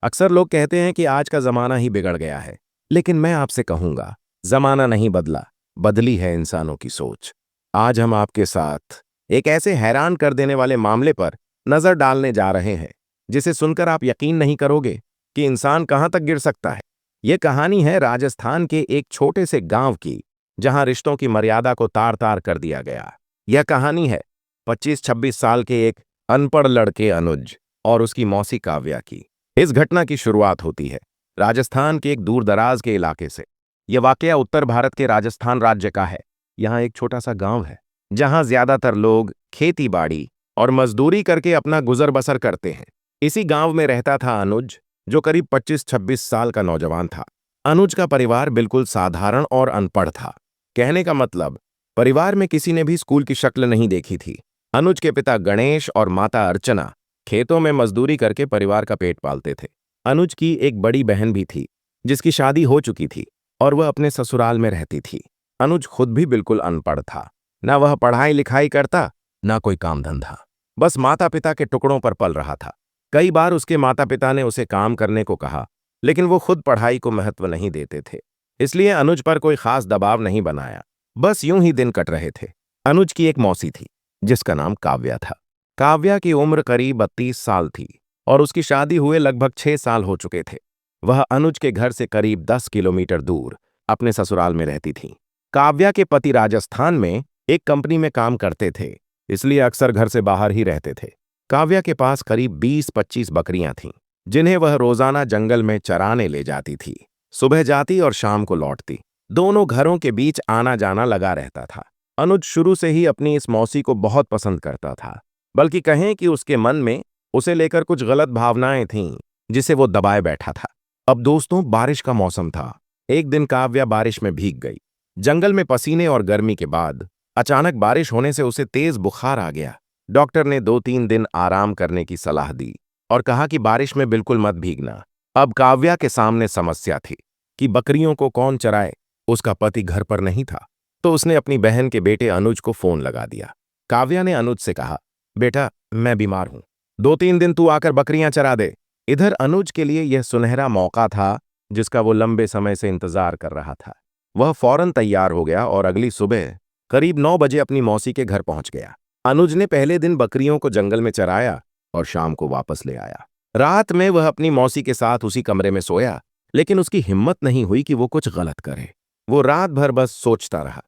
अक्सर लोग कहते हैं कि आज का जमाना ही बिगड़ गया है, लेकिन मैं आपसे कहूंगा, जमाना नहीं बदला, बदली है इंसानों की सोच। आज हम आपके साथ एक ऐसे हैरान कर देने वाले मामले पर नजर डालने जा रहे हैं, जिसे सुनकर आप यकीन नहीं करोगे कि इंसान कहां तक गिर सकता है। यह कहानी है राजस्थान के एक छोटे से गांव की, जहां रिश्तों की मर्यादा को तार तार कर दिया गया। यह कहानी है 25-26 साल के एक अनपढ़ लड़के अनुज और उसकी मौसी काव्या की। इस घटना की शुरुआत होती है राजस्थान के एक दूर दराज के इलाके से। यह वाकया उत्तर भारत के राजस्थान राज्य का है। यहाँ एक छोटा सा गांव है, जहां ज्यादातर लोग खेती बाड़ी और मजदूरी करके अपना गुजर बसर करते हैं। इसी गांव में रहता था अनुज, जो करीब 25-26 साल का नौजवान था। अनुज का परिवार बिल्कुल साधारण और अनपढ़ था। कहने का मतलब, परिवार में किसी ने भी स्कूल की शक्ल नहीं देखी थी। अनुज के पिता गणेश और माता अर्चना खेतों में मजदूरी करके परिवार का पेट पालते थे। अनुज की एक बड़ी बहन भी थी, जिसकी शादी हो चुकी थी और वह अपने ससुराल में रहती थी। अनुज खुद भी बिल्कुल अनपढ़ था। ना वह पढ़ाई लिखाई करता, ना कोई काम धंधा, बस माता पिता के टुकड़ों पर पल रहा था। कई बार उसके माता पिता ने उसे काम करने को कहा, लेकिन वो खुद पढ़ाई को महत्व नहीं देते थे। इसलिए अनुज पर कोई खास दबाव नहीं बनाया। बस यूं ही दिन कट रहे थे। अनुज की एक मौसी थी, जिसका नाम काव्या था। काव्या की उम्र करीब 32 साल थी और उसकी शादी हुए लगभग 6 साल हो चुके थे। वह अनुज के घर से करीब 10 किलोमीटर दूर अपने ससुराल में रहती थी। काव्या के पति राजस्थान में एक कंपनी में काम करते थे, इसलिए अक्सर घर से बाहर ही रहते थे। काव्या के पास करीब 20-25 बकरियां थीं, जिन्हें वह रोजाना जंगल में चराने ले जाती थी। सुबह जाती और शाम को लौटती। दोनों घरों के बीच आना जाना लगा रहता था। अनुज शुरू से ही अपनी इस मौसी को बहुत पसंद करता था, बल्कि कहें कि उसके मन में उसे लेकर कुछ गलत भावनाएं थीं, जिसे वो दबाए बैठा था। अब दोस्तों, बारिश का मौसम था। एक दिन काव्या बारिश में भीग गई। जंगल में पसीने और गर्मी के बाद अचानक बारिश होने से उसे तेज बुखार आ गया। डॉक्टर ने 2-3 दिन आराम करने की सलाह दी और कहा कि बारिश में बिल्कुल मत भीगना। अब काव्या के सामने समस्या थी कि बकरियों को कौन चराए। उसका पति घर पर नहीं था, तो उसने अपनी बहन के बेटे अनुज को फोन लगा दिया। काव्या ने अनुज से कहा, बेटा, मैं बीमार हूं, 2-3 दिन तू आकर बकरियां चरा दे। इधर अनुज के लिए यह सुनहरा मौका था, जिसका वो लंबे समय से इंतजार कर रहा था। वह फौरन तैयार हो गया और अगली सुबह करीब 9 बजे अपनी मौसी के घर पहुंच गया। अनुज ने पहले दिन बकरियों को जंगल में चराया और शाम को वापस ले आया। रात में वह अपनी मौसी के साथ उसी कमरे में सोया, लेकिन उसकी हिम्मत नहीं हुई कि वो कुछ गलत करे। वो रात भर बस सोचता रहा।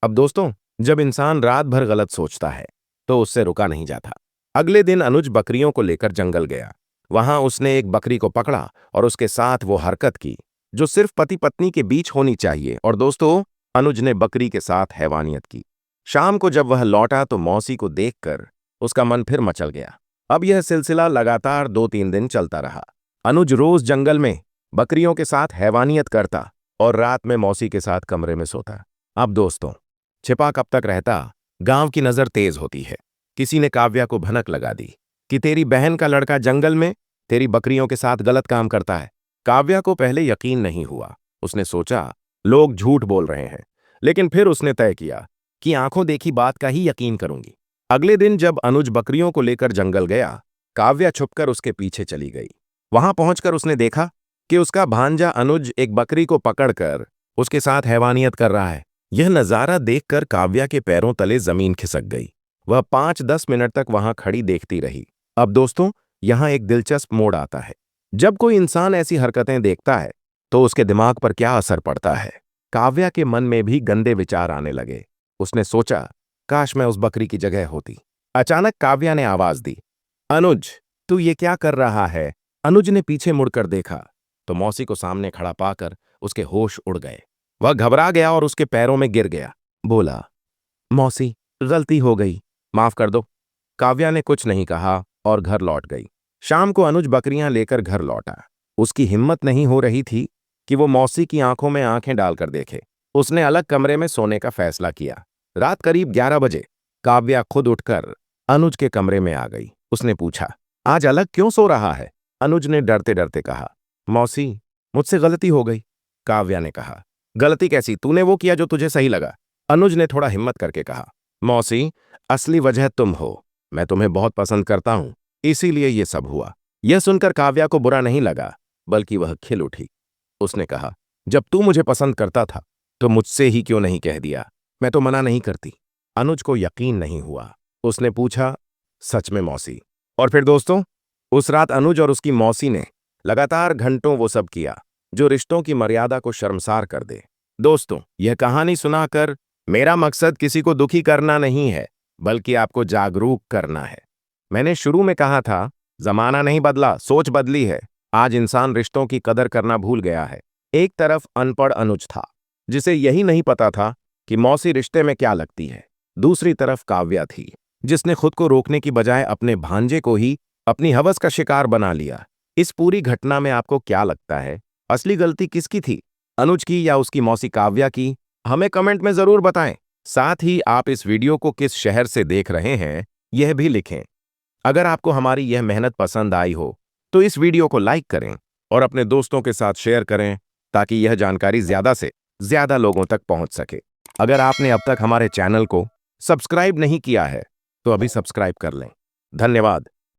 अब दोस्तों, जब इंसान रात भर गलत सोचता है, तो उससे रुका नहीं जाता। अगले दिन अनुज बकरियों को लेकर जंगल गया। वहां उसने एक बकरी को पकड़ा और उसके साथ वो हरकत की जो सिर्फ पति पत्नी के बीच होनी चाहिए। और दोस्तों, अनुज ने बकरी के साथ हैवानियत की। शाम को जब वह लौटा तो मौसी को देखकर उसका मन फिर मचल गया। अब यह सिलसिला लगातार 2-3 दिन चलता रहा। अनुज रोज जंगल में बकरियों के साथ हैवानियत करता और रात में मौसी के साथ कमरे में सोता। अब दोस्तों, छिपा कब तक रहता? गांव की नजर तेज होती है। किसी ने काव्या को भनक लगा दी कि तेरी बहन का लड़का जंगल में तेरी बकरियों के साथ गलत काम करता है। काव्या को पहले यकीन नहीं हुआ। उसने सोचा लोग झूठ बोल रहे हैं, लेकिन फिर उसने तय किया कि आंखों देखी बात का ही यकीन करूंगी। अगले दिन जब अनुज बकरियों को लेकर जंगल गया, काव्या छुपकर उसके पीछे चली गई। वहां पहुंचकर उसने देखा कि उसका भांजा अनुज एक बकरी को पकड़कर उसके साथ हैवानियत कर रहा है। यह नजारा देखकर काव्या के पैरों तले जमीन खिसक गई। वह 5-10 मिनट तक वहां खड़ी देखती रही। अब दोस्तों, यहां एक दिलचस्प मोड़ आता है। जब कोई इंसान ऐसी हरकतें देखता है, तो उसके दिमाग पर क्या असर पड़ता है? काव्या के मन में भी गंदे विचार आने लगे। उसने सोचा, काश मैं उस बकरी की जगह होती। अचानक काव्या ने आवाज दी, अनुज, तू ये क्या कर रहा है? अनुज ने पीछे मुड़कर देखा तो मौसी को सामने खड़ा पाकर उसके होश उड़ गए। वह घबरा गया और उसके पैरों में गिर गया। बोला, मौसी, गलती हो गई, माफ कर दो। काव्या ने कुछ नहीं कहा और घर लौट गई। शाम को अनुज बकरियां लेकर घर लौटा। उसकी हिम्मत नहीं हो रही थी कि वो मौसी की आंखों में आंखें डालकर देखे। उसने अलग कमरे में सोने का फैसला किया। रात करीब 11 बजे काव्या खुद उठकर अनुज के कमरे में आ गई। उसने पूछा, आज अलग क्यों सो रहा है? अनुज ने डरते डरते कहा, मौसी, मुझसे गलती हो गई। काव्या ने कहा, गलती कैसी? तूने वो किया जो तुझे सही लगा। अनुज ने थोड़ा हिम्मत करके कहा, मौसी, असली वजह तुम हो। मैं तुम्हें बहुत पसंद करता हूं, इसीलिए ये सब हुआ। यह सुनकर काव्या को बुरा नहीं लगा, बल्कि वह खिल उठी। उसने कहा, जब तू मुझे पसंद करता था तो मुझसे ही क्यों नहीं कह दिया? मैं तो मना नहीं करती। अनुज को यकीन नहीं हुआ। उसने पूछा, सच में मौसी? और फिर दोस्तों, उस रात अनुज और उसकी मौसी ने लगातार घंटों वो सब किया जो रिश्तों की मर्यादा को शर्मसार कर दे। दोस्तों, यह कहानी सुनाकर मेरा मकसद किसी को दुखी करना नहीं है, बल्कि आपको जागरूक करना है। मैंने शुरू में कहा था, जमाना नहीं बदला, सोच बदली है। आज इंसान रिश्तों की कदर करना भूल गया है। एक तरफ अनपढ़ अनुज था, जिसे यही नहीं पता था कि मौसी रिश्ते में क्या लगती है। दूसरी तरफ काव्या थी, जिसने खुद को रोकने की बजाय अपने भांजे को ही अपनी हवस का शिकार बना लिया। इस पूरी घटना में आपको क्या लगता है, असली गलती किसकी थी, अनुज की या उसकी मौसी काव्या की? हमें कमेंट में जरूर बताएं। साथ ही आप इस वीडियो को किस शहर से देख रहे हैं, यह भी लिखें। अगर आपको हमारी यह मेहनत पसंद आई हो तो इस वीडियो को लाइक करें और अपने दोस्तों के साथ शेयर करें, ताकि यह जानकारी ज्यादा से ज्यादा लोगों तक पहुंच सके। अगर आपने अब तक हमारे चैनल को सब्सक्राइब नहीं किया है तो अभी सब्सक्राइब कर लें। धन्यवाद।